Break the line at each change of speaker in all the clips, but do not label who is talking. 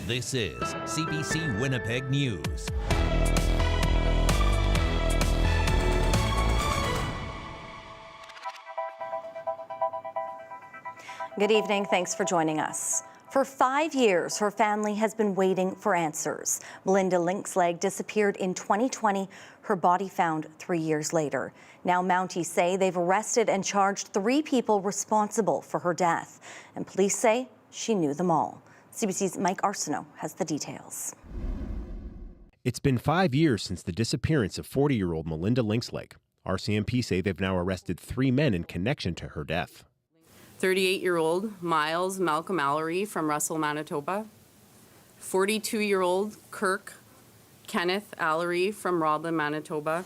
This is CBC Winnipeg News.
Good evening. Thanks for joining us. For 5 years, her family has been waiting for answers. Melinda Lynxleg disappeared in 2020, her body found 3 years later. Now Mounties say they've arrested and charged 3 people responsible for her death. And police say she knew them all. CBC's Mike Arsenault has the details.
It's been 5 years since the disappearance of 40-year-old Melinda Lynxleg. RCMP say they've now arrested 3 men in connection to her death.
38-year-old Miles Malcolm Allery from Russell, Manitoba. 42-year-old Kirk Kenneth Allery from Roblin, Manitoba.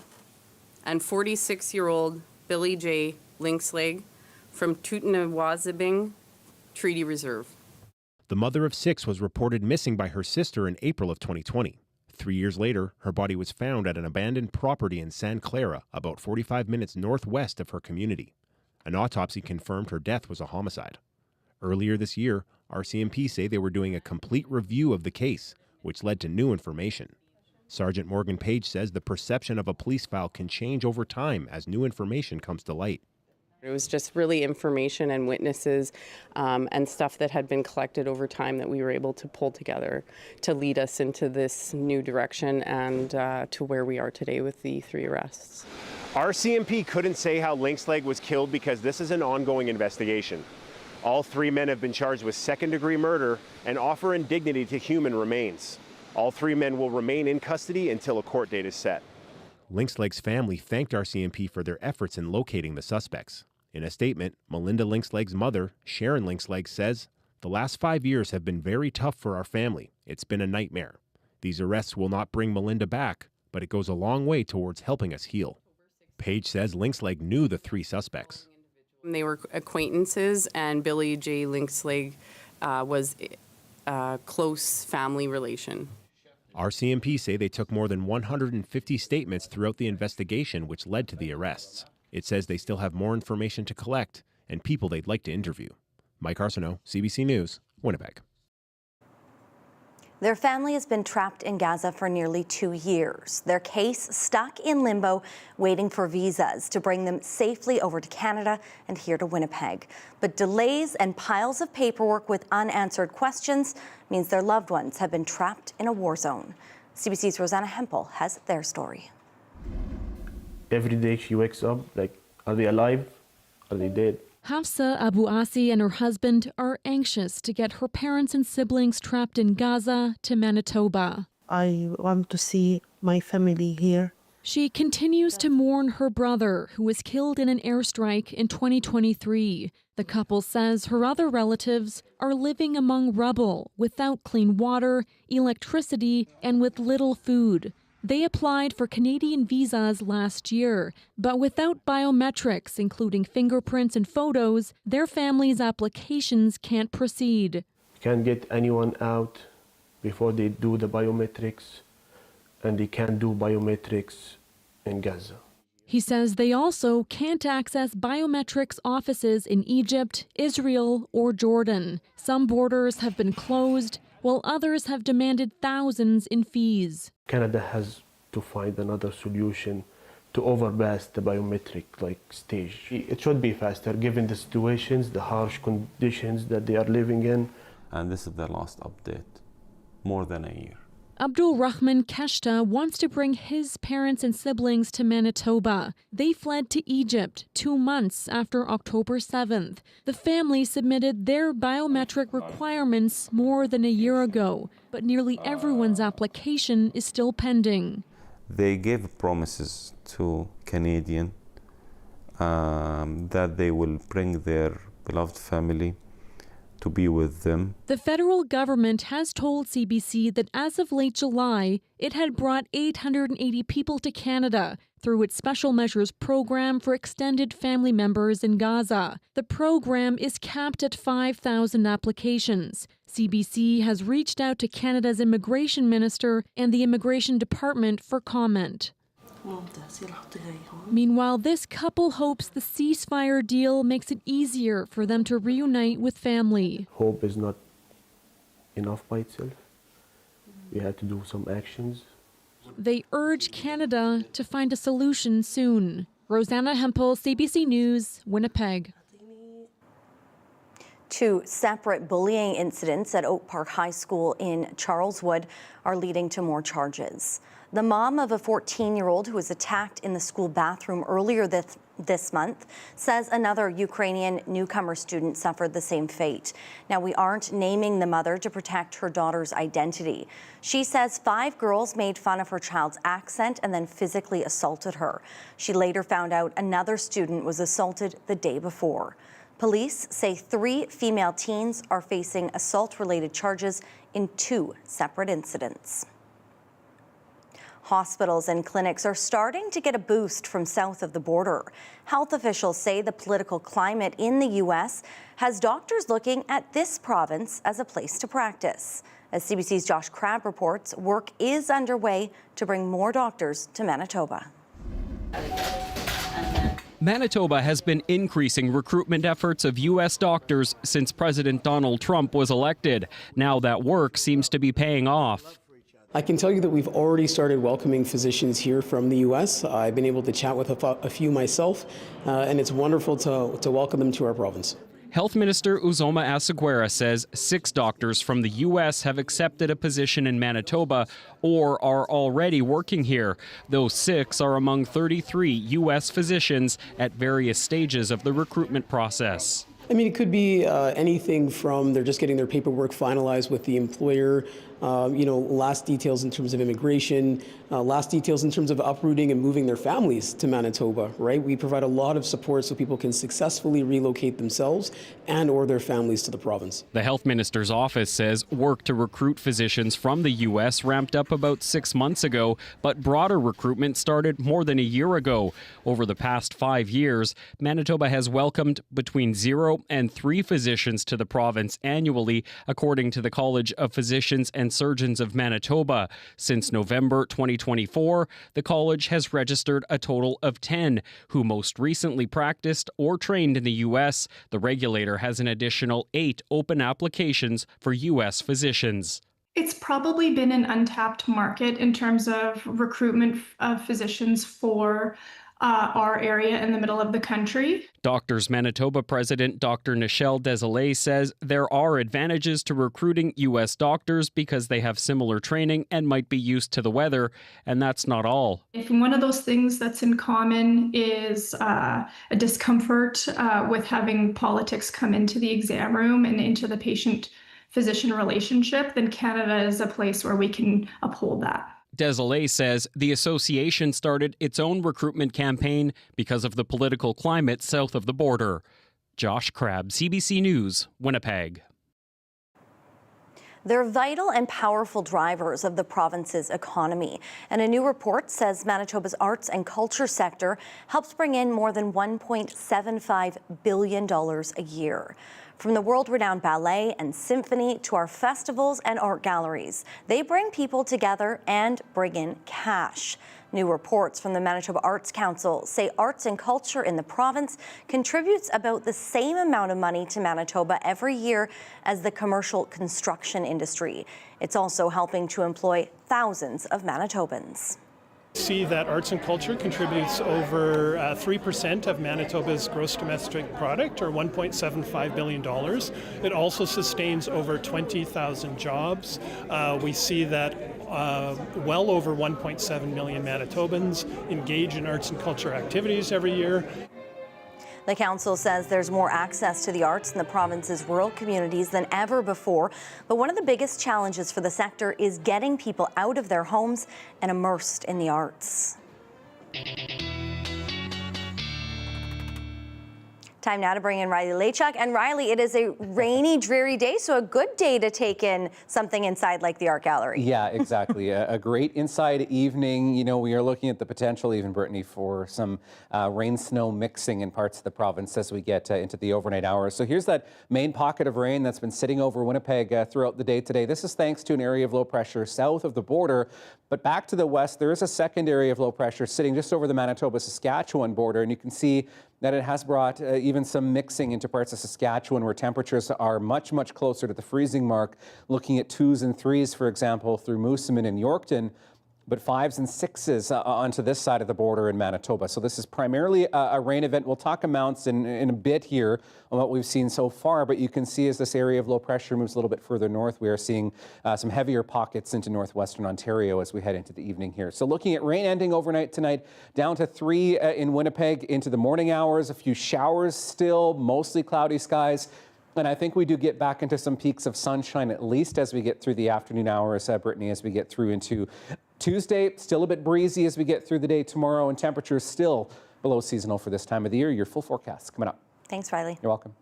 And 46-year-old Billy J. Lynxleg from Tutanawazabing Treaty Reserve.
The mother of 6 was reported missing by her sister in April of 2020. 3 years later, her body was found at an abandoned property in San Clara, about 45 minutes northwest of her community. An autopsy confirmed her death was a homicide. Earlier this year, RCMP say they were doing a complete review of the case, which led to new information. Sergeant Morgan Page says the perception of a police file can change over time as new information comes to light.
It was just really information and witnesses and stuff that had been collected over time that we were able to pull together to lead us into this new direction and to where we are today with the 3 arrests.
RCMP couldn't say how Lynxleg was killed because this is an ongoing investigation. All 3 men have been charged with second-degree murder and offer indignity to human remains. All 3 men will remain in custody until a court date is set.
Lynxleg's family thanked RCMP for their efforts in locating the suspects. In a statement, Melinda Lynxleg's mother, Sharon Lynxleg, says, "The last 5 years have been very tough for our family. It's been a nightmare. These arrests will not bring Melinda back, but it goes a long way towards helping us heal." Page says Lynxleg knew the 3 suspects.
They were acquaintances, and Billy J. Lynxleg was a close family relation.
RCMP say they took more than 150 statements throughout the investigation, which led to the arrests. It says they still have more information to collect and people they'd like to interview. Mike Arsenault, CBC News, Winnipeg.
Their family has been trapped in Gaza for nearly 2 years. Their case stuck in limbo, waiting for visas to bring them safely over to Canada and here to Winnipeg. But delays and piles of paperwork with unanswered questions means their loved ones have been trapped in a war zone. CBC's Rosanna Hempel has their story.
Every day she wakes up like, are they alive? Are they dead?
Hafsa Abu Asi and her husband are anxious to get her parents and siblings trapped in Gaza to Manitoba.
I want to see my family here.
She continues to mourn her brother, who was killed in an airstrike in 2023. The couple says her other relatives are living among rubble, without clean water, electricity, and with little food. They applied for Canadian visas last year, but without biometrics, including fingerprints and photos, their family's applications can't proceed.
Can't get anyone out before they do the biometrics, and they can't do biometrics in Gaza.
He says they also can't access biometrics offices in Egypt, Israel, or Jordan. Some borders have been closed, while others have demanded thousands in fees.
Canada has to find another solution to overpass the biometric stage. It should be faster given the situations, the harsh conditions that they are living in.
And this is the last update, more than a year.
Abdul Rahman Keshta wants to bring his parents and siblings to Manitoba. They fled to Egypt 2 months after October 7th. The family submitted their biometric requirements more than a year ago, but nearly everyone's application is still pending.
They gave promises to Canadian that they will bring their beloved family to be with them.
The federal government has told CBC that as of late July, it had brought 880 people to Canada through its Special Measures Program for extended family members in Gaza. The program is capped at 5,000 applications. CBC has reached out to Canada's Immigration Minister and the Immigration Department for comment. Meanwhile, this couple hopes the ceasefire deal makes it easier for them to reunite with family.
Hope is not enough by itself. We had to do some actions.
They urge Canada to find a solution soon. Rosanna Hempel, CBC News, Winnipeg.
2 separate bullying incidents at Oak Park High School in Charleswood are leading to more charges. The mom of a 14-year-old who was attacked in the school bathroom earlier this month says another Ukrainian newcomer student suffered the same fate. Now, we aren't naming the mother to protect her daughter's identity. She says 5 girls made fun of her child's accent and then physically assaulted her. She later found out another student was assaulted the day before. Police say 3 female teens are facing assault-related charges in 2 separate incidents. Hospitals and clinics are starting to get a boost from south of the border. Health officials say the political climate in the U.S. has doctors looking at this province as a place to practice. As CBC's Josh Crabb reports, work is underway to bring more doctors to Manitoba.
Manitoba has been increasing recruitment efforts of U.S. doctors since President Donald Trump was elected. Now that work seems to be paying off.
I can tell you that we've already started welcoming physicians here from the U.S. I've been able to chat with a few myself, and it's wonderful to welcome them to our province.
Health Minister Uzoma Asseguera says 6 doctors from the U.S. have accepted a position in Manitoba or are already working here. Those 6 are among 33 U.S. physicians at various stages of the recruitment process.
I mean, it could be anything from they're just getting their paperwork finalized with the employer, last details in terms of immigration, last details in terms of uprooting and moving their families to Manitoba, right? We provide a lot of support so people can successfully relocate themselves and or their families to the province.
The health minister's office says work to recruit physicians from the U.S. ramped up about 6 months ago, but broader recruitment started more than a year ago. Over the past 5 years, Manitoba has welcomed between 0 and 3 physicians to the province annually, according to the College of Physicians and Surgeons of Manitoba. Since November 2024, the college has registered a total of 10, who most recently practiced or trained in the U.S. The regulator has an additional 8 open applications for U.S. physicians.
It's probably been an untapped market in terms of recruitment of physicians for our area in the middle of the country.
Doctors Manitoba President Dr. Nichelle Desolé says there are advantages to recruiting U.S. doctors because they have similar training and might be used to the weather, and that's not all.
If one of those things that's in common is a discomfort with having politics come into the exam room and into the patient-physician relationship, then Canada is a place where we can uphold that.
Desolé says the association started its own recruitment campaign because of the political climate south of the border. Josh Crabb, CBC News, Winnipeg.
They're vital and powerful drivers of the province's economy. And a new report says Manitoba's arts and culture sector helps bring in more than $1.75 billion a year. From the world-renowned ballet and symphony to our festivals and art galleries, they bring people together and bring in cash. New reports from the Manitoba Arts Council say arts and culture in the province contributes about the same amount of money to Manitoba every year as the commercial construction industry. It's also helping to employ thousands of Manitobans.
See that arts and culture contributes over 3% of Manitoba's gross domestic product, or $1.75 billion. It also sustains over 20,000 jobs. We see that well over 1.7 million Manitobans engage in arts and culture activities every year.
The council says there's more access to the arts in the province's rural communities than ever before, but one of the biggest challenges for the sector is getting people out of their homes and immersed in the arts. Time now to bring in Riley Lynxleg. And Riley, it is a rainy, dreary day, so a good day to take in something inside like the art gallery.
Yeah, exactly. a great inside evening. You know, we are looking at the potential, even Brittany, for some rain-snow mixing in parts of the province as we get into the overnight hours. So here's that main pocket of rain that's been sitting over Winnipeg throughout the day today. This is thanks to an area of low pressure south of the border. But back to the west, there is a second area of low pressure sitting just over the Manitoba-Saskatchewan border, and you can see that it has brought even some mixing into parts of Saskatchewan where temperatures are much, much closer to the freezing mark, looking at 2s and 3s, for example, through Moosomin and Yorkton, but 5s and 6s onto this side of the border in Manitoba. So this is primarily a rain event. We'll talk amounts in a bit here on what we've seen so far, but you can see as this area of low pressure moves a little bit further north, we are seeing some heavier pockets into northwestern Ontario as we head into the evening here. So looking at rain ending overnight tonight, down to 3 in Winnipeg into the morning hours, a few showers still, mostly cloudy skies. And I think we do get back into some peaks of sunshine, at least as we get through the afternoon hours, Brittany, as we get through into Tuesday. Still a bit breezy as we get through the day tomorrow, and temperatures still below seasonal for this time of the year. Your full forecast coming up.
Thanks, Riley.
You're welcome.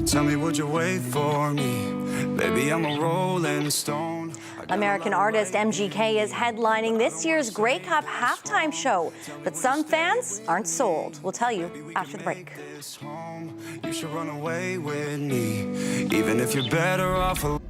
Tell me, would you wait for me? Baby, I'm a rolling stone.
American artist MGK is headlining this year's Grey Cup halftime show, but some fans aren't sold. We'll tell you after the break.
You should run away with me, even if you're better off alone.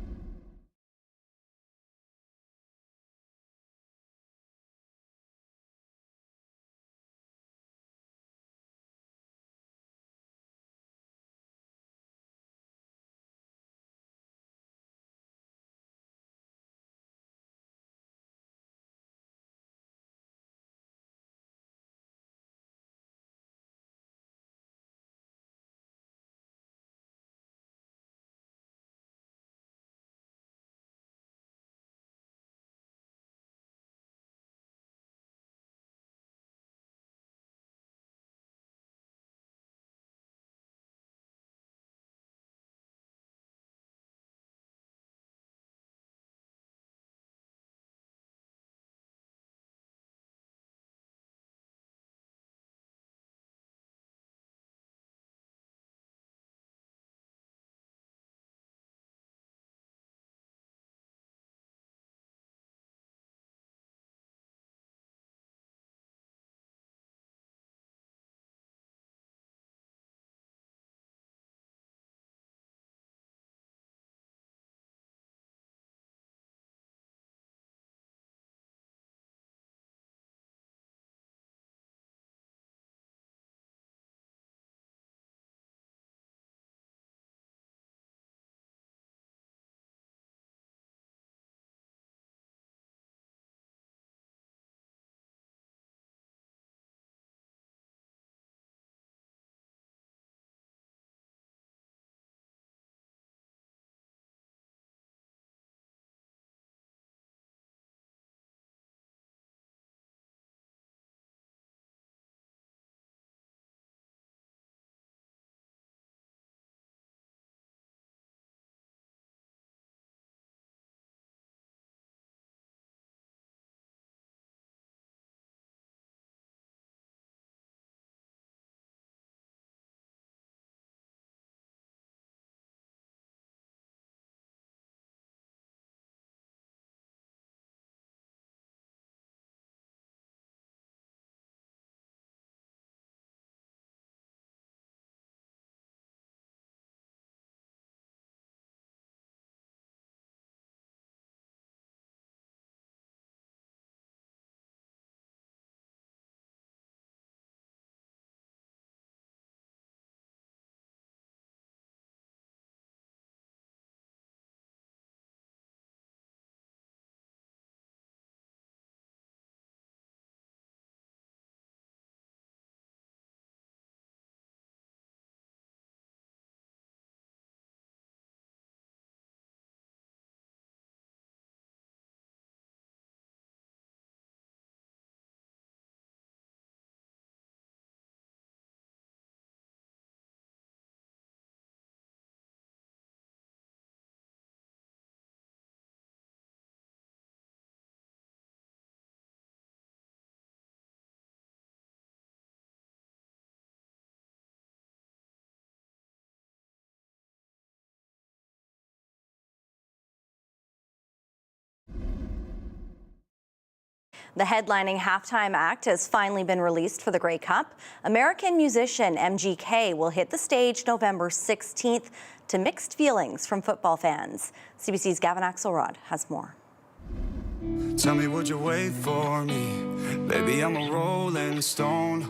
The headlining halftime act has finally been released for the Grey Cup. American musician MGK will hit the stage November 16th to mixed feelings from football fans. CBC's Gavin Axelrod has more.
Tell me, would you wait for me? Baby, I'm a rolling stone.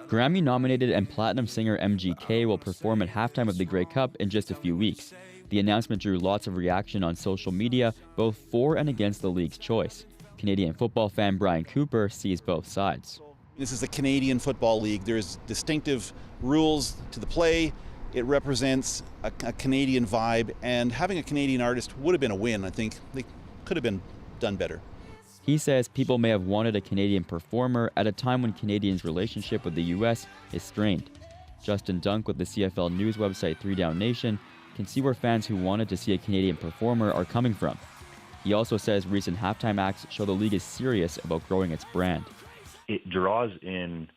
Grammy-nominated and platinum singer MGK will perform at halftime of the Grey Cup in just a few weeks. The announcement drew lots of reaction on social media, both for and against the league's choice. Canadian football fan Brian Cooper sees both sides.
This is the Canadian Football League. There's distinctive rules to the play. It represents a Canadian vibe, and having a Canadian artist would have been a win. I think they could have been done better.
He says people may have wanted a Canadian performer at a time when Canadians' relationship with the U.S. is strained. Justin Dunk with the CFL news website 3 Down Nation can see where fans who wanted to see a Canadian performer are coming from. He also says recent halftime acts show the league is serious about growing its brand.
It draws in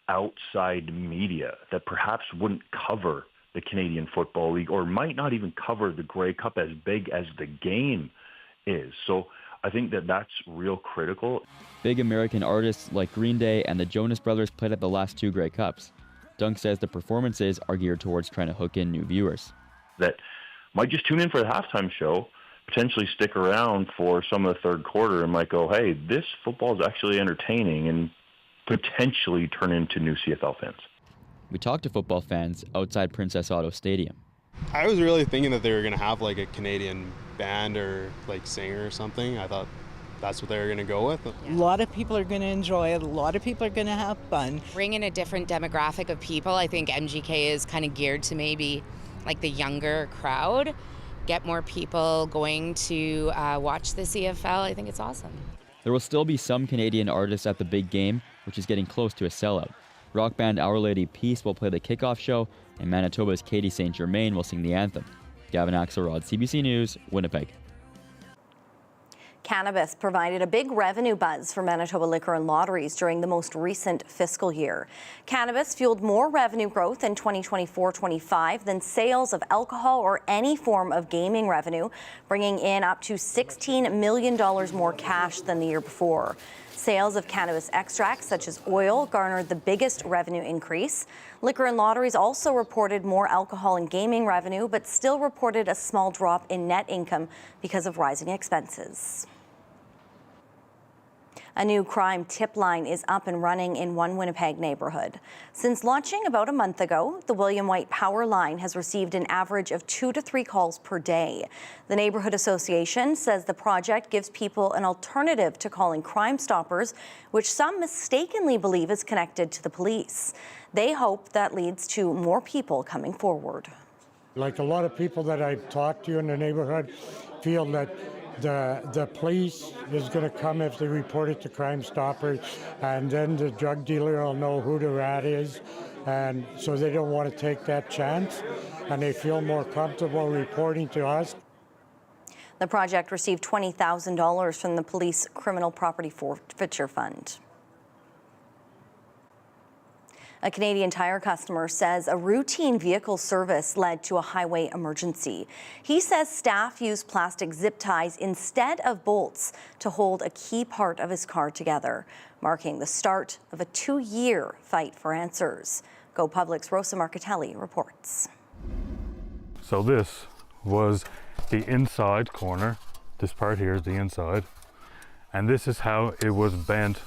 outside media that perhaps wouldn't cover the Canadian Football League or might not even cover the Grey Cup as big as the game is. So I think that that's real critical.
Big American artists like Green Day and the Jonas Brothers played at the last 2 Grey Cups. Dunk says the performances are geared towards trying to hook in new viewers.
That might just tune in for the halftime show, potentially stick around for some of the third quarter and might go, hey, this football is actually entertaining, and potentially turn into new CFL fans.
We talked to football fans outside Princess Auto Stadium.
I was really thinking that they were going to have like a Canadian band or like singer or something. I thought that's what they were going to go with.
A lot of people are going to enjoy it. A lot of people are going to have fun.
Bring in a different demographic of people. I think MGK is kind of geared to maybe like the younger crowd. Get more people going to watch the CFL. I think it's awesome.
There will still be some Canadian artists at the big game, which is getting close to a sellout. Rock band Our Lady Peace will play the kickoff show, and Manitoba's Katie St. Germain will sing the anthem. Gavin Axelrod, CBC News, Winnipeg.
Cannabis provided a big revenue buzz for Manitoba Liquor and Lotteries during the most recent fiscal year. Cannabis fueled more revenue growth in 2024-25 than sales of alcohol or any form of gaming revenue, bringing in up to $16 million more cash than the year before. Sales of cannabis extracts, such as oil, garnered the biggest revenue increase. Liquor and Lotteries also reported more alcohol and gaming revenue, but still reported a small drop in net income because of rising expenses. A new crime tip line is up and running in one Winnipeg neighborhood. Since launching about a month ago, the William White Power Line has received an average of 2 to 3 calls per day. The Neighborhood Association says the project gives people an alternative to calling Crime Stoppers, which some mistakenly believe is connected to the police. They hope that leads to more people coming forward.
Like a lot of people that I've talked to in the neighborhood feel that the police is going to come if they report it to Crime Stoppers, and then the drug dealer will know who the rat is, and so they don't want to take that chance, and they feel more comfortable reporting to us.
The project received $20,000 from the Police Criminal Property Forfeiture Fund. A Canadian Tire customer says a routine vehicle service led to a highway emergency. He says staff used plastic zip ties instead of bolts to hold a key part of his car together, marking the start of a 2-year fight for answers. Go Public's Rosa Marcatelli reports.
So this was the inside corner. This part here is the inside. And this is how it was bent.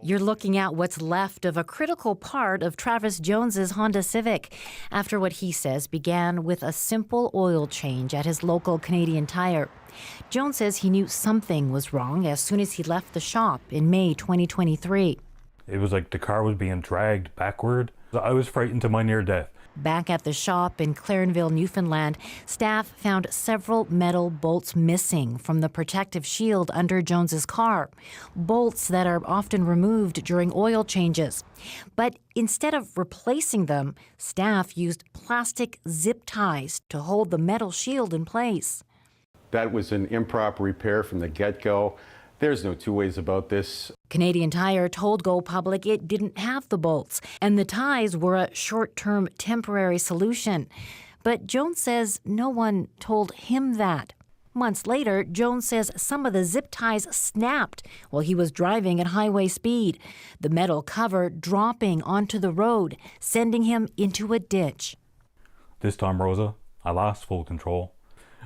You're looking at what's left of a critical part of Travis Jones's Honda Civic after what he says began with a simple oil change at his local Canadian Tire. Jones says he knew something was wrong as soon as he left the shop in May 2023.
It was like the car was being dragged backward. I was frightened to my near death.
Back at the shop in Clarenville, Newfoundland, staff found several metal bolts missing from the protective shield under Jones's car, bolts that are often removed during oil changes. But instead of replacing them, staff used plastic zip ties to hold the metal shield in place.
That was an improper repair from the get-go. There's no two ways about this.
Canadian Tire told Go Public it didn't have the bolts, and the ties were a short-term temporary solution. But Jones says no one told him that. Months later, Jones says some of the zip ties snapped while he was driving at highway speed, the metal cover dropping onto the road, sending him into a ditch.
This time, Rosa, I lost full control.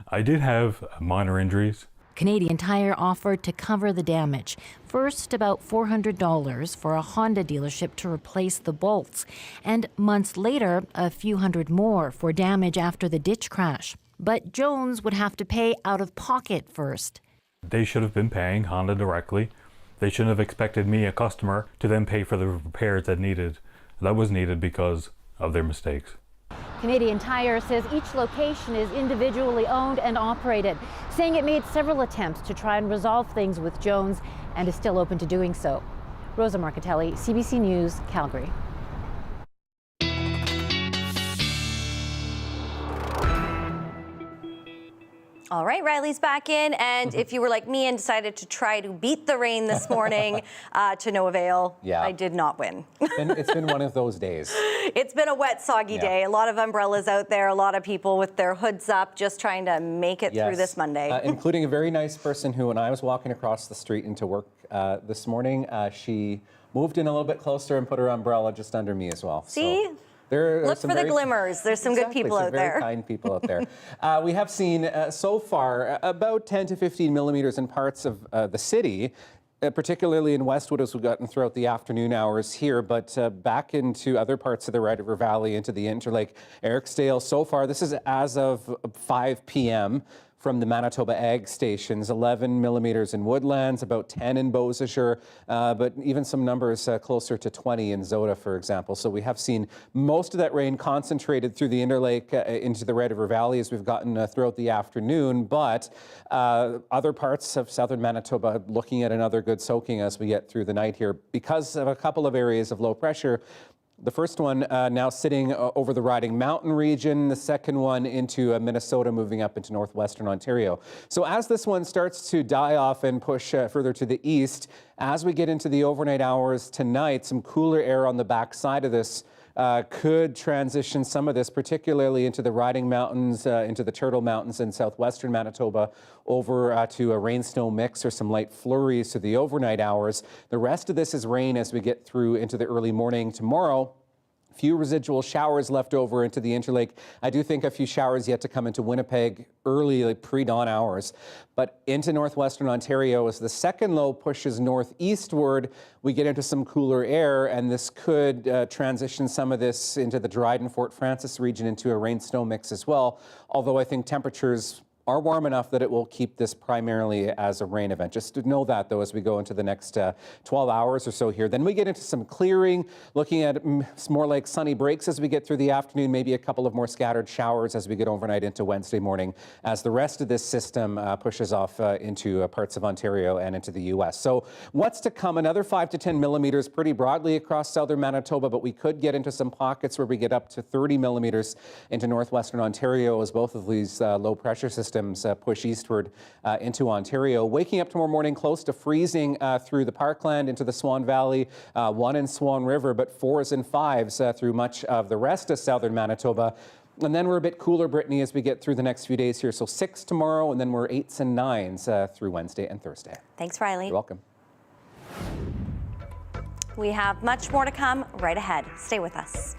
I did have minor injuries.
Canadian Tire offered to cover the damage. First, about $400 for a Honda dealership to replace the bolts, and months later, a few hundred more for damage after the ditch crash. But Jones would have to pay out of pocket first.
They should have been paying Honda directly. They shouldn't have expected me, a customer, to then pay for the repairs that was needed because of their mistakes.
Canadian Tire says each location is individually owned and operated, saying it made several attempts to try and resolve things with Jones and is still open to doing so. Rosa Marcatelli, CBC News, Calgary.
All right, Riley's back in, and if you were like me and decided to try to beat the rain this morning, to no avail, I did not win.
It's been one of those days.
It's been a wet, soggy day. A lot of umbrellas out there, a lot of people with their hoods up, just trying to make it through this Monday.
Including a very nice person who, when I was walking across the street into work this morning, she moved in a little bit closer and put her umbrella just under me as well.
See?
So, Look
for the glimmers. There's some good people out there.
Very kind people out there. We have seen so far about 10 to 15 millimeters in parts of the city, particularly in Westwood as we've gotten throughout the afternoon hours here, but back into other parts of the Red River Valley, into the Interlake, Eriksdale. So far, this is as of 5 p.m. from the Manitoba Ag stations, 11 millimeters in Woodlands, about 10 in Beausejour, but even some numbers closer to 20 in Zoda, for example. So we have seen most of that rain concentrated through the Interlake into the Red River Valley as we've gotten throughout the afternoon, but other parts of southern Manitoba looking at another good soaking as we get through the night here because of a couple of areas of low pressure. The first one now sitting over the Riding Mountain region, the second one into Minnesota, moving up into northwestern Ontario. So as this one starts to die off and push further to the east, as we get into the overnight hours tonight, some cooler air on the backside of this could transition some of this, particularly into the Riding Mountains, into the Turtle Mountains in southwestern Manitoba, over to a rain-snow mix or some light flurries to the overnight hours. The rest of this is rain as we get through into the early morning tomorrow. Few residual showers left over into the Interlake. I do think a few showers yet to come into Winnipeg early, like pre-dawn hours. But into northwestern Ontario, as the second low pushes northeastward, we get into some cooler air, and this could transition some of this into the Dryden-Fort Frances region into a rain-snow mix as well. Although I think temperatures are warm enough that it will keep this primarily as a rain event. Just to know that, though, as we go into the next 12 hours or so here. Then we get into some clearing, looking at more like sunny breaks as we get through the afternoon, maybe a couple of more scattered showers as we get overnight into Wednesday morning, as the rest of this system pushes off into parts of Ontario and into the U.S. So what's to come? Another 5 to 10 millimeters pretty broadly across southern Manitoba, but we could get into some pockets where we get up to 30 millimeters into northwestern Ontario as both of these low pressure systems push eastward into Ontario. Waking up tomorrow morning close to freezing through the Parkland into the Swan Valley, 1 in Swan River, but 4s and 5s through much of the rest of southern Manitoba. And then we're a bit cooler, Brittany, as we get through the next few days here. So 6 tomorrow, and then we're 8s and 9s through Wednesday and Thursday.
Thanks, Riley.
You're welcome.
We have much more to come right ahead. Stay with us.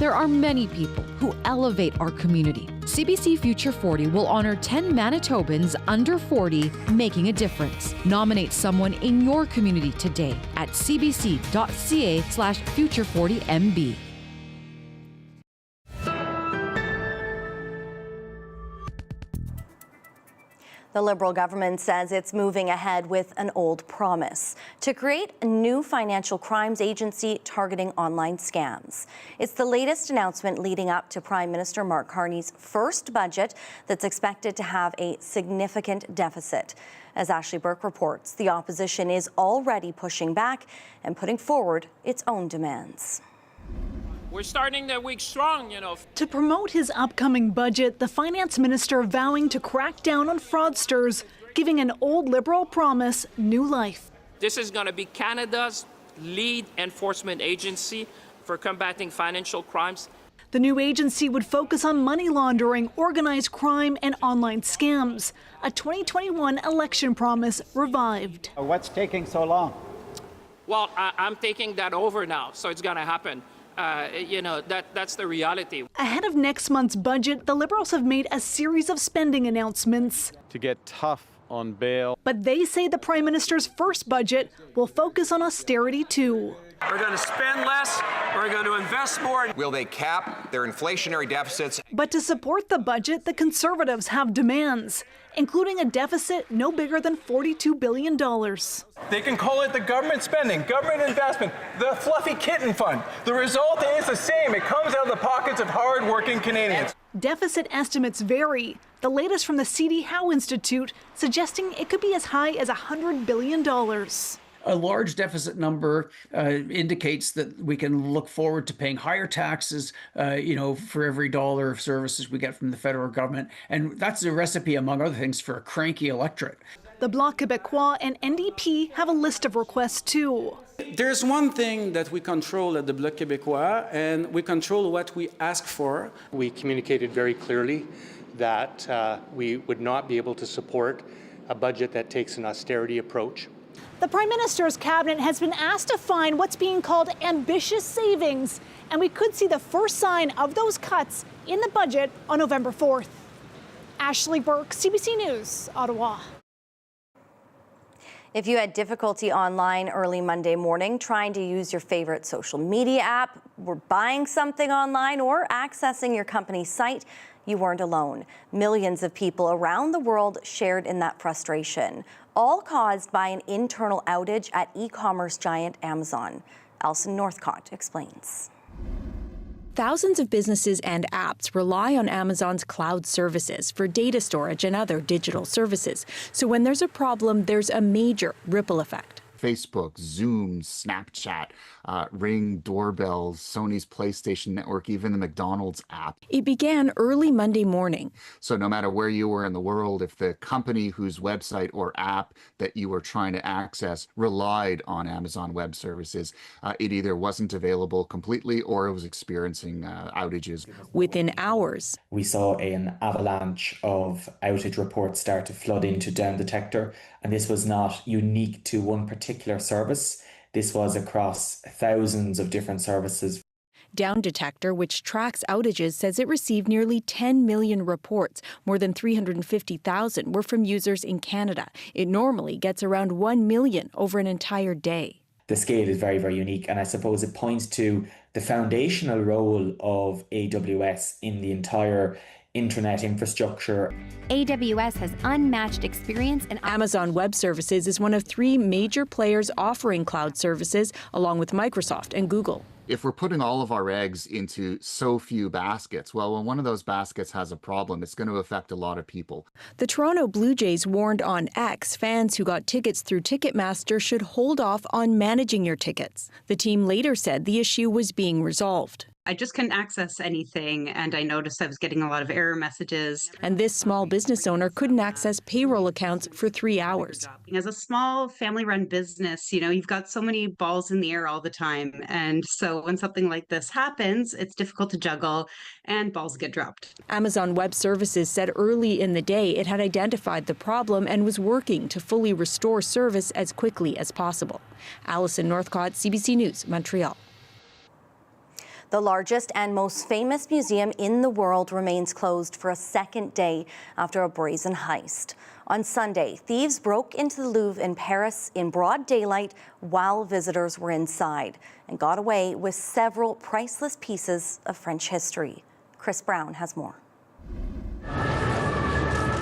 There are many people who elevate our community. CBC Future 40 will honor 10 Manitobans under 40 making a difference. Nominate someone in your community today at cbc.ca/future40mb.
The Liberal government says it's moving ahead with an old promise to create a new financial crimes agency targeting online scams. It's the latest announcement leading up to Prime Minister Mark Carney's first budget that's expected to have a significant deficit. As Ashley Burke reports, the opposition is already pushing back and putting forward its own demands.
We're starting the week strong,
To promote his upcoming budget, the finance minister vowing to crack down on fraudsters, giving an old Liberal promise new life.
This is going to be Canada's lead enforcement agency for combating financial crimes.
The new agency would focus on money laundering, organized crime, and online scams. A 2021 election promise revived.
What's taking so long?
Well, I'm taking that over now, so it's going to happen. That's the reality.
Ahead of next month's budget, the Liberals have made a series of spending announcements.
To get tough on bail.
But they say the Prime Minister's first budget will focus on austerity too.
We're going to spend less, we're going to invest more.
Will they cap their inflationary deficits?
But to support the budget, the Conservatives have demands, including a deficit no bigger than $42 billion.
They can call it the government spending, government investment, the fluffy kitten fund. The result is the same. It comes out of the pockets of hard-working Canadians.
Deficit estimates vary. The latest from the C.D. Howe Institute suggesting it could be as high as $100 billion.
A large deficit number indicates that we can look forward to paying higher taxes, for every dollar of services we get from the federal government. And that's a recipe, among other things, for a cranky electorate.
The Bloc Québécois and NDP have a list of requests, too.
There's one thing that we control at the Bloc Québécois, and we control what we ask for.
We communicated very clearly that we would not be able to support a budget that takes an austerity approach.
The Prime Minister's cabinet has been asked to find what's being called ambitious savings, and we could see the first sign of those cuts in the budget on November 4th. Ashley Burke, CBC News, Ottawa.
If you had difficulty online early Monday morning trying to use your favorite social media app, were buying something online, or accessing your company's site, you weren't alone. Millions of people around the world shared in that frustration, all caused by an internal outage at e-commerce giant Amazon. Alison Northcott explains.
Thousands of businesses and apps rely on Amazon's cloud services for data storage and other digital services. So when there's a problem, there's a major ripple effect.
Facebook, Zoom, Snapchat, Ring, doorbells, Sony's PlayStation Network, even the McDonald's app.
It began early Monday morning.
So no matter where you were in the world, if the company whose website or app that you were trying to access relied on Amazon Web Services, it either wasn't available completely or it was experiencing outages.
Within hours,
we saw an avalanche of outage reports start to flood into Down Detector, and this was not unique to one particular service. This was across thousands of different services.
Down Detector, which tracks outages, says it received nearly 10 million reports. More than 350,000 were from users in Canada. It normally gets around 1 million over an entire day.
The scale is very, very unique, and I suppose it points to the foundational role of AWS in the entire internet infrastructure.
AWS has unmatched experience in
Amazon Web Services is one of 3 major players offering cloud services, along with Microsoft and Google.
If we're putting all of our eggs into so few baskets, well, when one of those baskets has a problem, it's going to affect a lot of people.
The Toronto Blue Jays warned on X fans who got tickets through Ticketmaster should hold off on managing your tickets. The team later said the issue was being resolved.
I just couldn't access anything, and I noticed I was getting a lot of error messages.
And this small business owner couldn't access payroll accounts for 3 hours.
As a small family-run business, you've got so many balls in the air all the time. And so when something like this happens, it's difficult to juggle and balls get dropped.
Amazon Web Services said early in the day it had identified the problem and was working to fully restore service as quickly as possible. Alison Northcott, CBC News, Montreal.
The largest and most famous museum in the world remains closed for a second day after a brazen heist. On Sunday, thieves broke into the Louvre in Paris in broad daylight while visitors were inside and got away with several priceless pieces of French history. Chris Brown has more.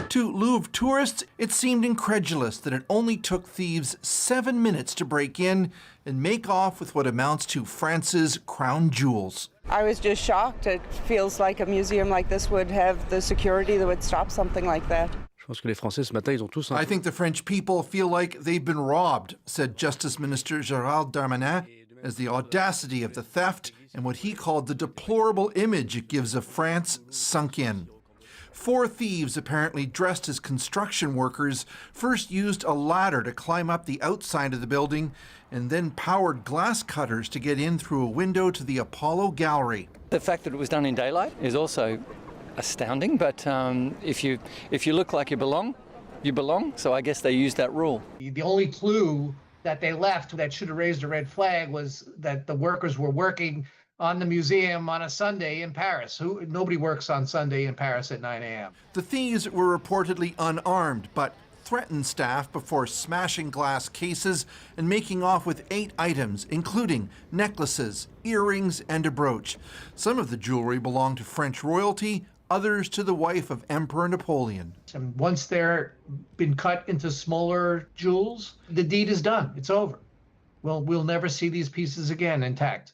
To Louvre tourists, it seemed incredulous that it only took thieves 7 minutes to break in and make off with what amounts to France's crown jewels.
I was just shocked. It feels like a museum like this would have the security that would stop something like that.
I think the French people feel like they've been robbed, said Justice Minister Gérald Darmanin, as the audacity of the theft and what he called the deplorable image it gives of France sunk in. 4 thieves, apparently dressed as construction workers, first used a ladder to climb up the outside of the building and then powered glass cutters to get in through a window to the Apollo Gallery.
The fact that it was done in daylight is also astounding, but if you look like you belong, you belong. So I guess they used that rule.
The only clue that they left that should have raised a red flag was that the workers were working on the museum on a Sunday in Paris. Nobody works on Sunday in Paris at 9 a.m.
The thieves were reportedly unarmed, but threatened staff before smashing glass cases and making off with 8 items, including necklaces, earrings, and a brooch. Some of the jewelry belonged to French royalty, others to the wife of Emperor Napoleon.
And once they're been cut into smaller jewels, the deed is done. It's over. Well, we'll never see these pieces again intact.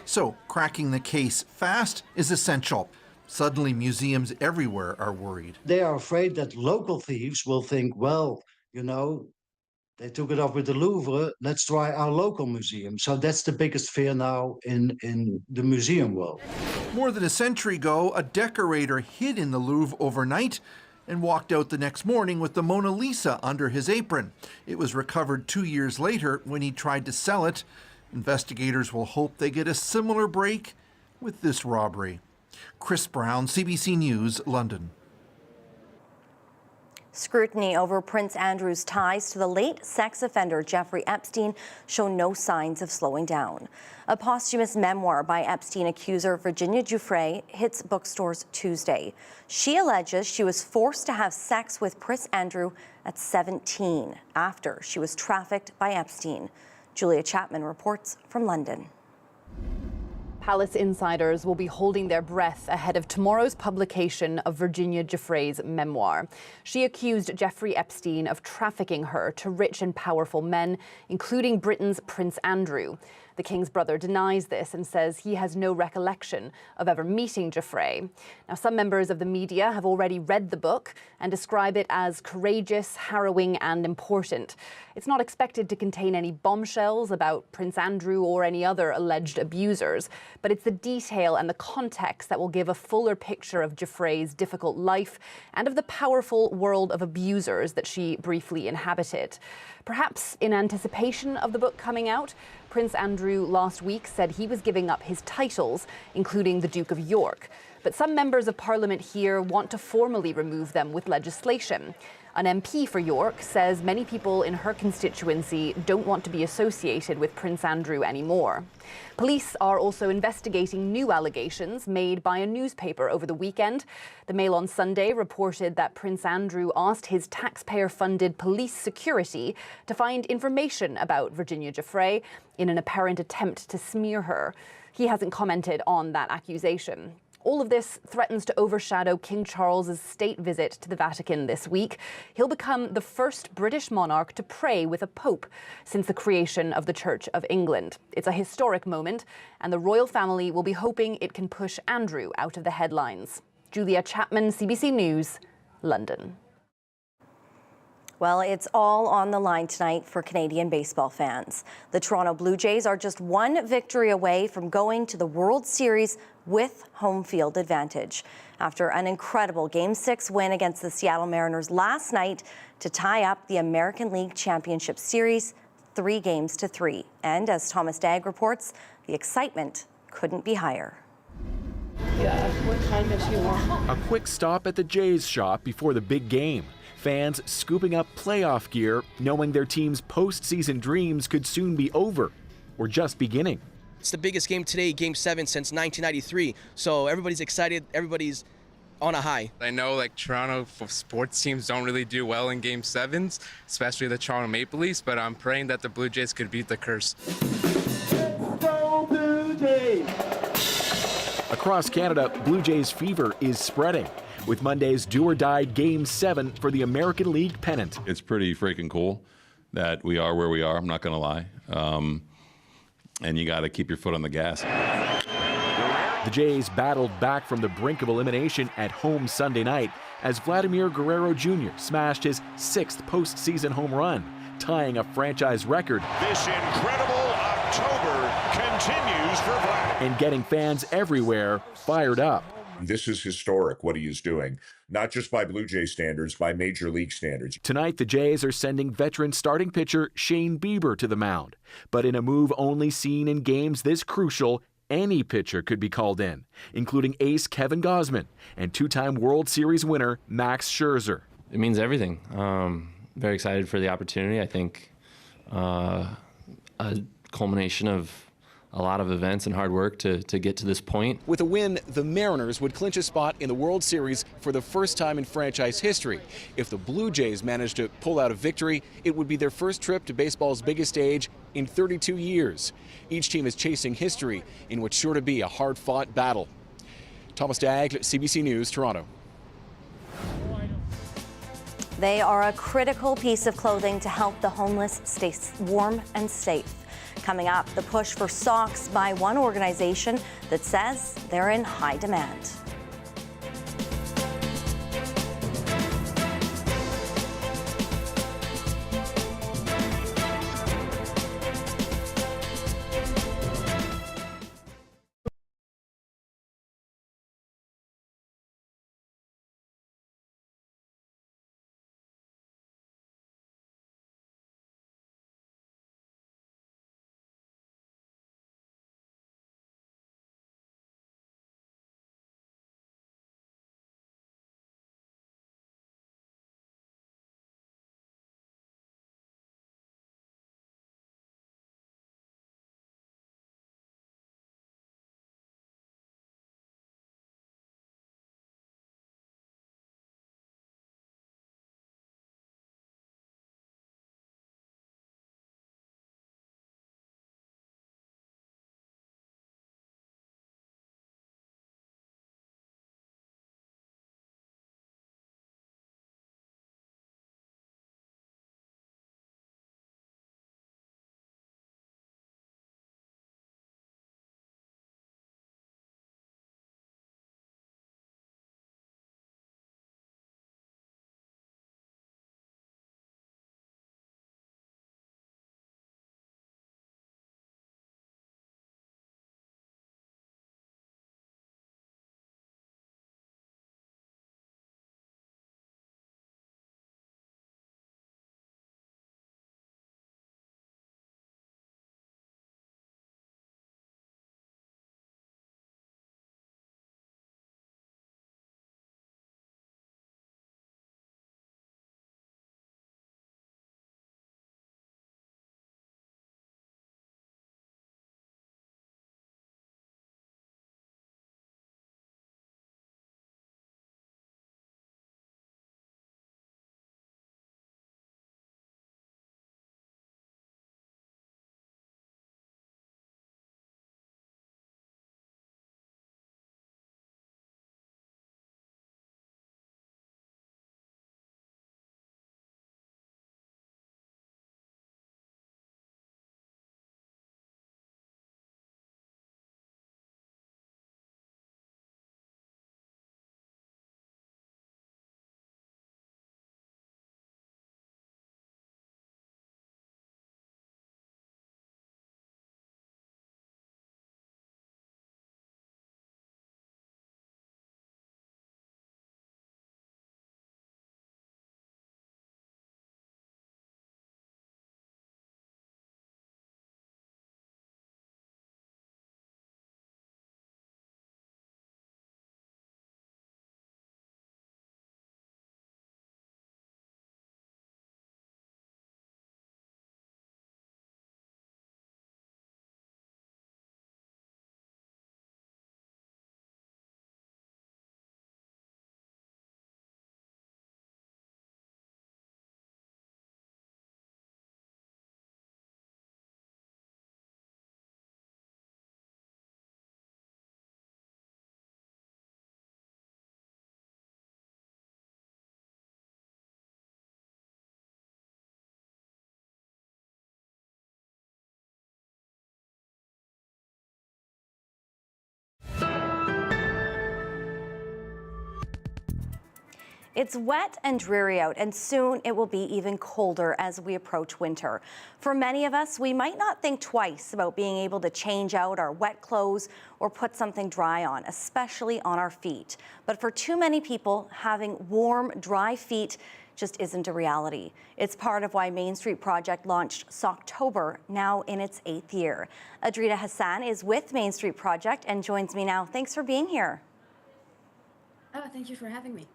So, cracking the case fast is essential. Suddenly, museums everywhere are worried.
They are afraid that local thieves will think, well, you know, they took it off with the Louvre, let's try our local museum. So that's the biggest fear now in the museum world.
More than a century ago, a decorator hid in the Louvre overnight and walked out the next morning with the Mona Lisa under his apron. It was recovered 2 years later when he tried to sell it. Investigators will hope they get a similar break with this robbery. Chris Brown, CBC News, London.
Scrutiny over Prince Andrew's ties to the late sex offender Jeffrey Epstein show no signs of slowing down. A posthumous memoir by Epstein accuser Virginia Giuffre hits bookstores Tuesday. She alleges she was forced to have sex with Prince Andrew at 17 after she was trafficked by Epstein. Julia Chapman reports from London.
Palace insiders will be holding their breath ahead of tomorrow's publication of Virginia Giuffre's memoir. She accused Jeffrey Epstein of trafficking her to rich and powerful men, including Britain's Prince Andrew. The King's brother denies this and says he has no recollection of ever meeting Giuffre. Now, some members of the media have already read the book and describe it as courageous, harrowing and important. It's not expected to contain any bombshells about Prince Andrew or any other alleged abusers, but it's the detail and the context that will give a fuller picture of Giuffre's difficult life and of the powerful world of abusers that she briefly inhabited. Perhaps in anticipation of the book coming out, Prince Andrew last week said he was giving up his titles, including the Duke of York. But some members of Parliament here want to formally remove them with legislation. An MP for York says many people in her constituency don't want to be associated with Prince Andrew anymore. Police are also investigating new allegations made by a newspaper over the weekend. The Mail on Sunday reported that Prince Andrew asked his taxpayer-funded police security to find information about Virginia Giuffre in an apparent attempt to smear her. He hasn't commented on that accusation. All of this threatens to overshadow King Charles's state visit to the Vatican this week. He'll become the first British monarch to pray with a pope since the creation of the Church of England. It's a historic moment, and the royal family will be hoping it can push Andrew out of the headlines. Julia Chapman, CBC News, London.
Well, it's all on the line tonight for Canadian baseball fans. The Toronto Blue Jays are just one victory away from going to the World Series with home field advantage after an incredible Game 6 win against the Seattle Mariners last night to tie up the American League Championship Series 3-3. And as Thomas Dagg reports, the excitement couldn't be higher.
Yeah, what time does you want?
A quick stop at the Jays shop before the big game. Fans scooping up playoff gear, knowing their team's postseason dreams could soon be over or just beginning.
It's the biggest game today, Game 7 since 1993. So everybody's excited. Everybody's on a high.
I know like Toronto sports teams don't really do well in Game 7s, especially the Toronto Maple Leafs, but I'm praying that the Blue Jays could beat the curse.
Go Blue Jays! Across Canada, Blue Jays fever is spreading, with Monday's do-or-die Game 7 for the American League pennant.
It's pretty freaking cool that we are where we are, I'm not going to lie. And you got to keep your foot on the gas.
The Jays battled back from the brink of elimination at home Sunday night as Vladimir Guerrero Jr. smashed his 6th postseason home run, tying a franchise record.
This incredible October continues for Vlad.
And getting fans everywhere fired up.
This is historic, what he is doing, not just by Blue Jay standards, by Major League standards.
Tonight, the Jays are sending veteran starting pitcher Shane Bieber to the mound. But in a move only seen in games this crucial, any pitcher could be called in, including ace Kevin Gausman and two-time World Series winner Max Scherzer.
It means everything. Very excited for the opportunity. I think a culmination of a lot of events and hard work to get to this point.
With a win, the Mariners would clinch a spot in the World Series for the first time in franchise history. If the Blue Jays managed to pull out a victory, it would be their first trip to baseball's biggest stage in 32 years. Each team is chasing history in what's sure to be a hard-fought battle. Thomas Dagg, CBC News, Toronto.
They are a critical piece of clothing to help the homeless stay warm and safe. Coming up, the push for socks by one organization that says they're in high demand. It's wet and dreary out, and soon it will be even colder as we approach winter. For many of us, we might not think twice about being able to change out our wet clothes or put something dry on, especially on our feet. But for too many people, having warm, dry feet just isn't a reality. It's part of why Main Street Project launched Socktober, now in its 8th year. Adrita Hassan is with Main Street Project and joins me now. Thanks for being here.
Oh, thank you for having me.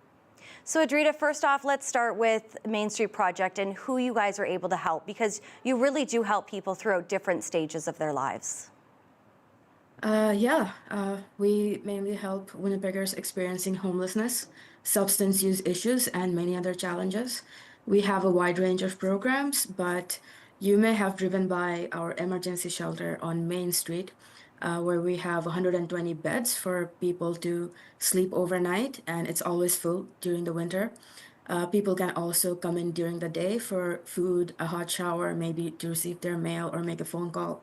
So Adrita, first off, let's start with Main Street Project and who you guys are able to help, because you really do help people throughout different stages of their lives.
We mainly help Winnipeggers experiencing homelessness, substance use issues, and many other challenges. We have a wide range of programs, but you may have driven by our emergency shelter on Main Street, where we have 120 beds for people to sleep overnight, and it's always full during the winter. People can also come in during the day for food, a hot shower, maybe to receive their mail or make a phone call,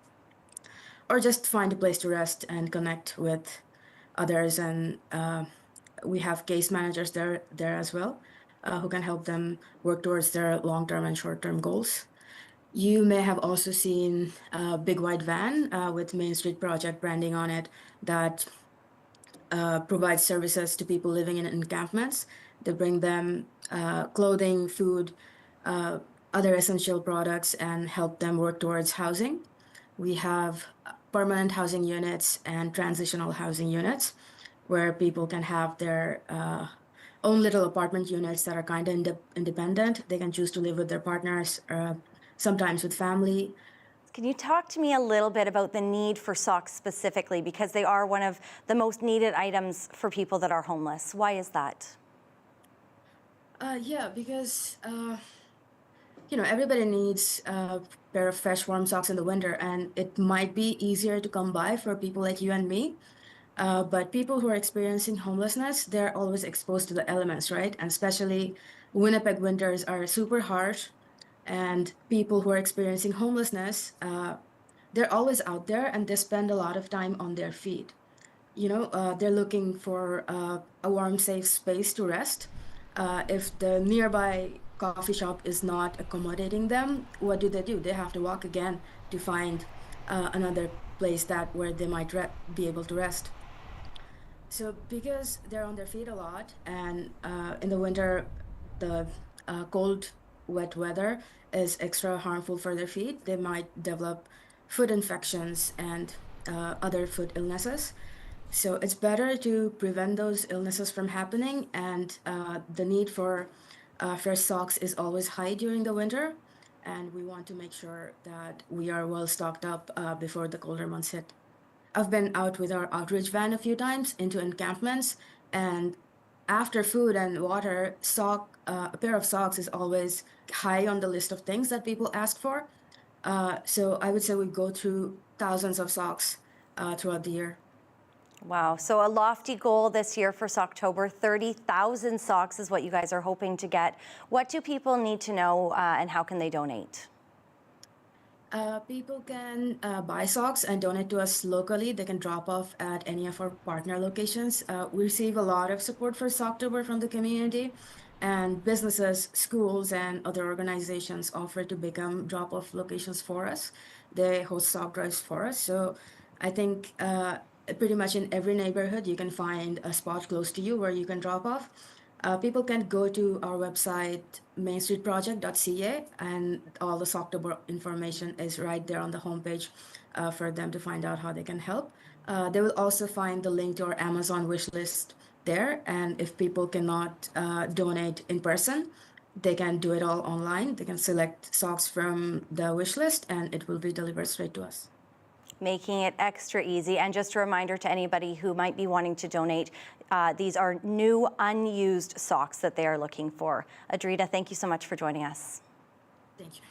or just find a place to rest and connect with others. And we have case managers there as well, who can help them work towards their long-term and short-term goals. You may have also seen a big white van with Main Street Project branding on it that provides services to people living in encampments. They bring them clothing, food, other essential products, and help them work towards housing. We have permanent housing units and transitional housing units where people can have their own little apartment units that are kind of independent. They can choose to live with their partners, sometimes with family.
Can you talk to me a little bit about the need for socks specifically, because they are one of the most needed items for people that are homeless? Why is that?
Because everybody needs a pair of fresh, warm socks in the winter, and it might be easier to come by for people like you and me. But people who are experiencing homelessness, they're always exposed to the elements, right? And especially Winnipeg winters are super harsh. And people who are experiencing homelessness, they're always out there and they spend a lot of time on their feet. They're looking for a warm, safe space to rest. If the nearby coffee shop is not accommodating them, what do? They have to walk again to find another place where they might be able to rest. So because they're on their feet a lot, and in the winter, the cold, wet weather is extra harmful for their feet, they might develop foot infections and other foot illnesses. So it's better to prevent those illnesses from happening, and the need for fresh socks is always high during the winter, and we want to make sure that we are well stocked up before the colder months hit. I've been out with our outreach van a few times into encampments, and after food and water, a pair of socks is always high on the list of things that people ask for. So I would say we go through thousands of socks throughout the year.
Wow, so a lofty goal this year for Socktober, 30,000 socks is what you guys are hoping to get. What do people need to know and how can they donate?
People can buy socks and donate to us locally. They can drop off at any of our partner locations. We receive a lot of support for Socktober from the community, and businesses, schools, and other organizations offer to become drop-off locations for us. They host sock drives for us. So I think pretty much in every neighborhood, you can find a spot close to you where you can drop off. People can go to our website, mainstreetproject.ca, and all the Socktober information is right there on the homepage for them to find out how they can help. They will also find the link to our Amazon wish list there, and if people cannot donate in person, they can do it all online. They can select socks from the wish list, and it will be delivered straight to us.
Making it extra easy. And just a reminder to anybody who might be wanting to donate, these are new unused socks that they are looking for. Adrita, thank you so much for joining us.
Thank you.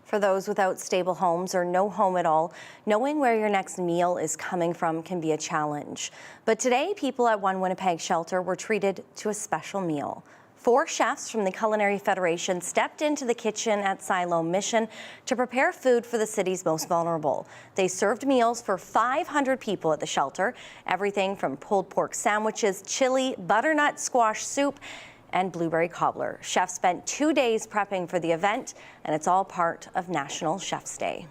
For those without stable homes or no home at all, knowing where your next meal is coming from can be a challenge. But today, people at One Winnipeg Shelter were treated to a special meal. 4 chefs from the Culinary Federation stepped into the kitchen at Siloam Mission to prepare food for the city's most vulnerable. They served meals for 500 people at the shelter, everything from pulled pork sandwiches, chili, butternut squash soup, and blueberry cobbler. Chefs spent 2 days prepping for the event, and it's all part of National Chef's Day.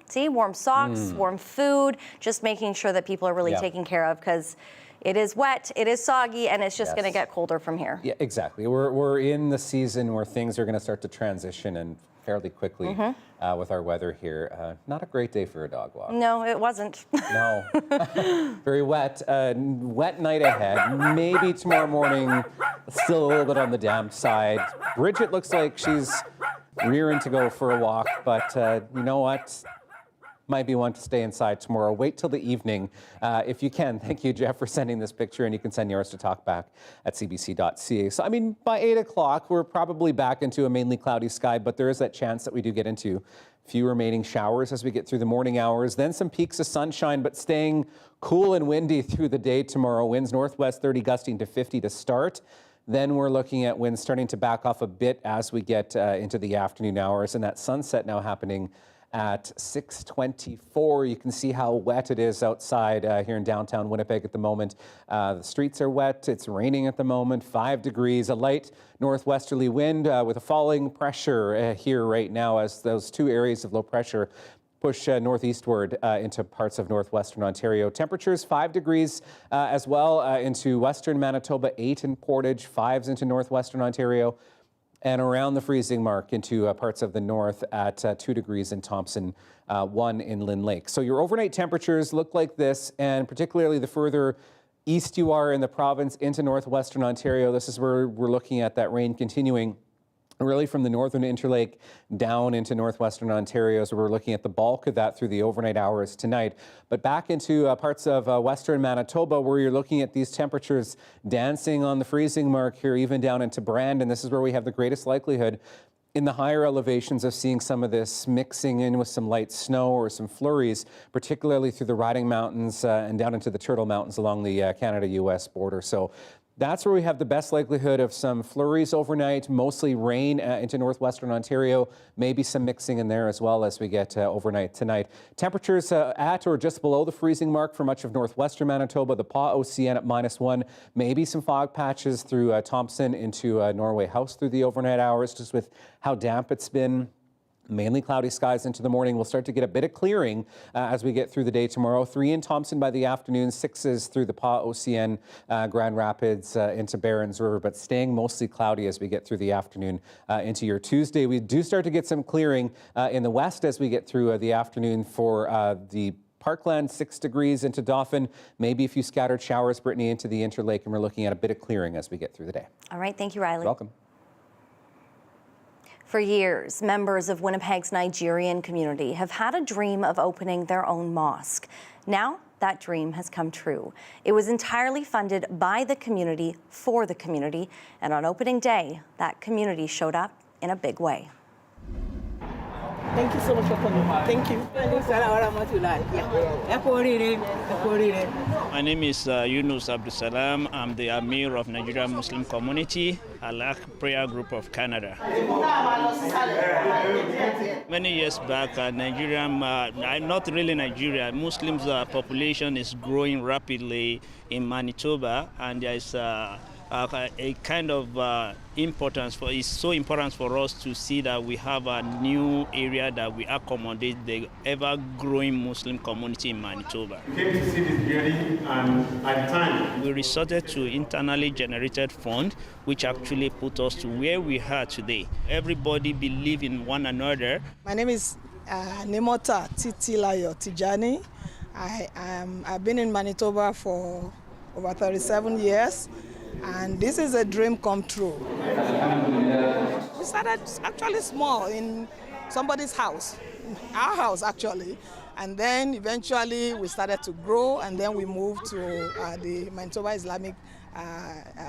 See, warm socks, warm food, just making sure that people are really taken care of, because it is wet, it is soggy, and it's just going to get colder from here.
Yeah, exactly. We're in the season where things are going to start to transition and fairly quickly with our weather here. Not a great day for a dog walk.
No, it wasn't.
No. Very wet. Wet night ahead. Maybe tomorrow morning, still a little bit on the damp side. Bridget looks like she's rearing to go for a walk, but you know what? Might be one to stay inside tomorrow. Wait till the evening if you can. Thank you, Jeff, for sending this picture, and you can send yours to talkback@cbc.ca. So, I mean, by 8 o'clock, we're probably back into a mainly cloudy sky, but there is that chance that we do get into few remaining showers as we get through the morning hours, then some peaks of sunshine, but staying cool and windy through the day tomorrow. Winds northwest 30 gusting to 50 to start. Then we're looking at winds starting to back off a bit as we get into the afternoon hours, and that sunset now happening at 6:24. You can see how wet it is outside here in downtown Winnipeg at the moment. The streets are wet. It's raining at the moment. 5 degrees. A light northwesterly wind with a falling pressure here right now as those 2 areas of low pressure push northeastward into parts of northwestern Ontario. Temperatures 5 degrees as well into western Manitoba, 8 in Portage, 5s into northwestern Ontario, and around the freezing mark into parts of the north at 2 degrees in Thompson, 1 in Lynn Lake. So your overnight temperatures look like this, and particularly the further east you are in the province into northwestern Ontario, this is where we're looking at that rain continuing really from the northern Interlake down into northwestern Ontario. So we're looking at the bulk of that through the overnight hours tonight. But back into parts of western Manitoba, where you're looking at these temperatures dancing on the freezing mark here, even down into Brandon. This is where we have the greatest likelihood in the higher elevations of seeing some of this mixing in with some light snow or some flurries, particularly through the Riding Mountains and down into the Turtle Mountains along the Canada-US border. So that's where we have the best likelihood of some flurries overnight, mostly rain into northwestern Ontario, maybe some mixing in there as well as we get overnight tonight. Temperatures at or just below the freezing mark for much of northwestern Manitoba, the Pas-OCN at -1, maybe some fog patches through Thompson into Norway House through the overnight hours, just with how damp it's been. Mainly cloudy skies into the morning. We'll start to get a bit of clearing as we get through the day tomorrow. 3 in Thompson by the afternoon, 6s through the Pas-OCN, Grand Rapids into Barons River, but staying mostly cloudy as we get through the afternoon into your Tuesday. We do start to get some clearing in the west as we get through the afternoon for the Parkland, 6 degrees into Dauphin, maybe a few scattered showers, Brittany, into the Interlake, and we're looking at a bit of clearing as we get through the day.
All right, thank you, Riley.
You're welcome.
For years, members of Winnipeg's Nigerian community have had a dream of opening their own mosque. Now, that dream has come true. It was entirely funded by the community for the community, and on opening day, that community showed up in a big way.
Thank you so much for coming. Thank you.
My name is Yunus Abdusalam. I'm the Amir of Nigerian Muslim Community, Alak Prayer Group of Canada. Many years back, Nigerian, not really Nigeria, Muslims population is growing rapidly in Manitoba, and there is a kind of importance for, it's so important for us to see that we have a new area that we accommodate the ever-growing Muslim community in Manitoba.
We came to see this building, and at the time
we resorted to internally generated fund, which actually put us to where we are today. Everybody believe in one another.
My name is Nemota Titilayo Tijani. I've been in Manitoba for over 37 years. And this is a dream come true. We started actually small in somebody's house, our house actually. And then eventually we started to grow, and then we moved to the Manitoba Islamic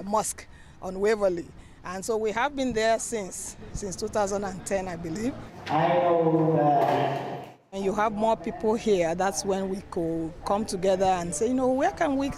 Mosque on Waverly. And so we have been there since 2010, I believe. And you have more people here, that's when we could come together and say, where can we,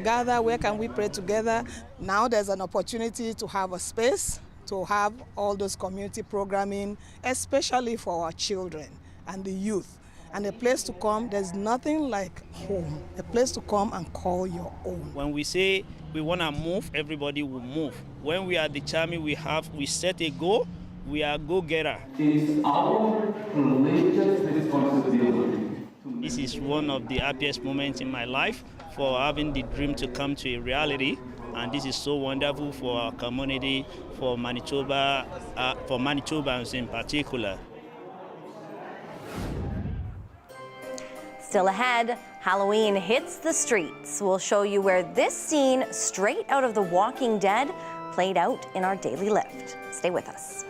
gather, where can we pray together? Now there's an opportunity to have a space, to have all those community programming, especially for our children and the youth. And a place to come, there's nothing like home, a place to come and call your own.
When we say we want to move, everybody will move. When we are determined, we set a goal, we are go-getter.
It's our religious responsibility.
This is one of the happiest moments in my life for having the dream to come to a reality. And this is so wonderful for our community, for Manitoba, for Manitobans in particular.
Still ahead, Halloween hits the streets. We'll show you where this scene, straight out of The Walking Dead, played out in our daily lift. Stay with us.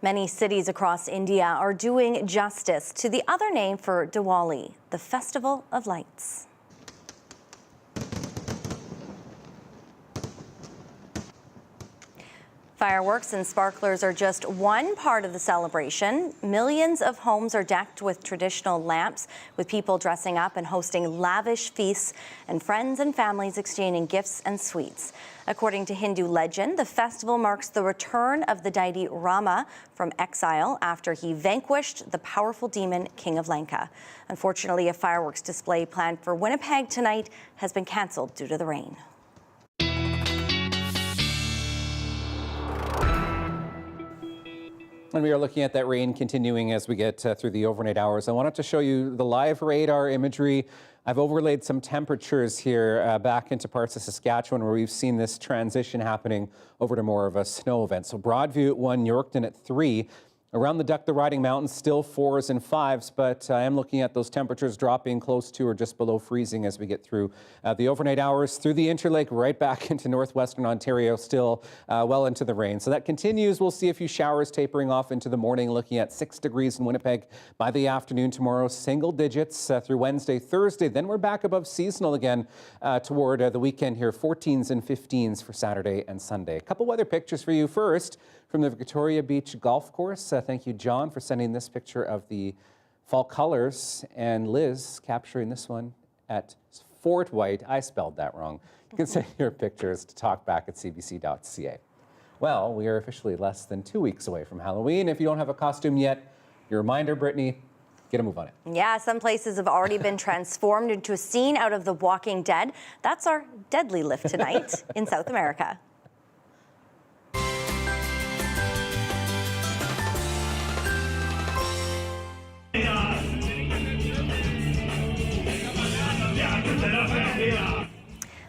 Many cities across India are doing justice to the other name for Diwali, the Festival of Lights. Fireworks and sparklers are just one part of the celebration. Millions of homes are decked with traditional lamps, with people dressing up and hosting lavish feasts, and friends and families exchanging gifts and sweets. According to Hindu legend, the festival marks the return of the deity Rama from exile after he vanquished the powerful demon King of Lanka. Unfortunately, a fireworks display planned for Winnipeg tonight has been canceled due to the rain.
And we are looking at that rain continuing as we get through the overnight hours. I wanted to show you the live radar imagery. I've overlaid some temperatures here back into parts of Saskatchewan where we've seen this transition happening over to more of a snow event. So Broadview at 1, Yorkton at 3. Around the Duck the Riding Mountains, still 4s and 5s, but I am looking at those temperatures dropping close to or just below freezing as we get through the overnight hours through the Interlake right back into northwestern Ontario, still well into the rain. So that continues. We'll see a few showers tapering off into the morning, looking at 6 degrees in Winnipeg by the afternoon tomorrow, single digits through Wednesday, Thursday. Then we're back above seasonal again toward the weekend here, 14s and 15s for Saturday and Sunday. A couple weather pictures for you first. From the Victoria Beach Golf Course. Thank you, John, for sending this picture of the fall colors, and Liz capturing this one at Fort White. I spelled that wrong. You can send your pictures to talkback@cbc.ca. Well, we are officially less than 2 weeks away from Halloween. If you don't have a costume yet, your reminder, Brittany, get a move on it.
Yeah, some places have already been transformed into a scene out of The Walking Dead. That's our deadly lift tonight in South America.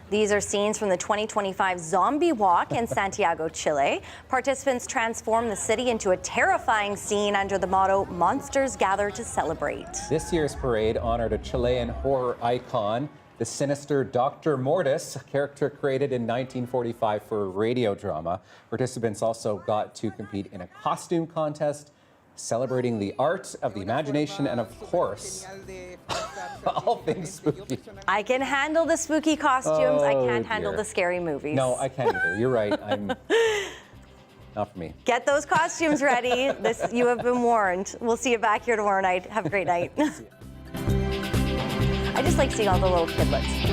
These are scenes from the 2025 Zombie Walk in Santiago, Chile. Participants transform the city into a terrifying scene under the motto, "Monsters Gather to Celebrate."
This year's parade honored a Chilean horror icon, the sinister Dr. Mortis, a character created in 1945 for a radio drama. Participants also got to compete in a costume contest, celebrating the art of the imagination and, of course, all things spooky.
I can handle the spooky costumes. I can't handle the scary movies.
No, I can't either. You're right. Not for me.
Get those costumes ready. You have been warned. We'll see you back here tomorrow night. Have a great night. I just like seeing all the little kidlets.